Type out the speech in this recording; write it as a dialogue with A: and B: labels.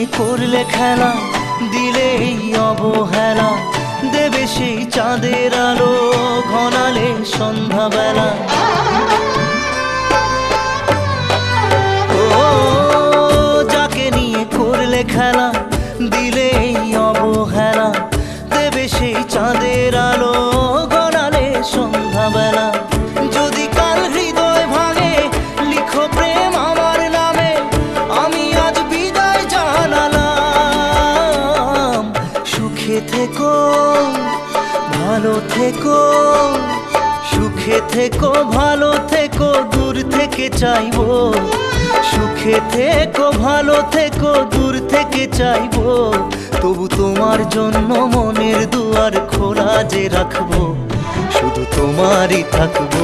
A: নিয়ে করলে খেলা, দিলে এই অবহেলা, দেবে সেই চাঁদের আলো ঘনালে সন্ধ্যাবেলা। ও যাকে নিয়ে করলে খেলা, দিলে এই অবহেলা, দেবে সেই চাঁদের আলো ঘনালে সন্ধ্যাবেলা। যদি কাল হৃদয় ভাঙে, লিখো প্রেম আমার নামে, আমি আজ বিদায় জানালাম। সুখে থেকো, ভালো থেকো, সুখে থেকো, ভালো থেকো, দূর থেকে চাইবো। সুখে থেকো, ভালো থেকো, দূর থেকে চাইবো। তবু তোমার জন্য মনের দুয়ার খোলা যে রাখবো, শুধু তোমারই থাকবো।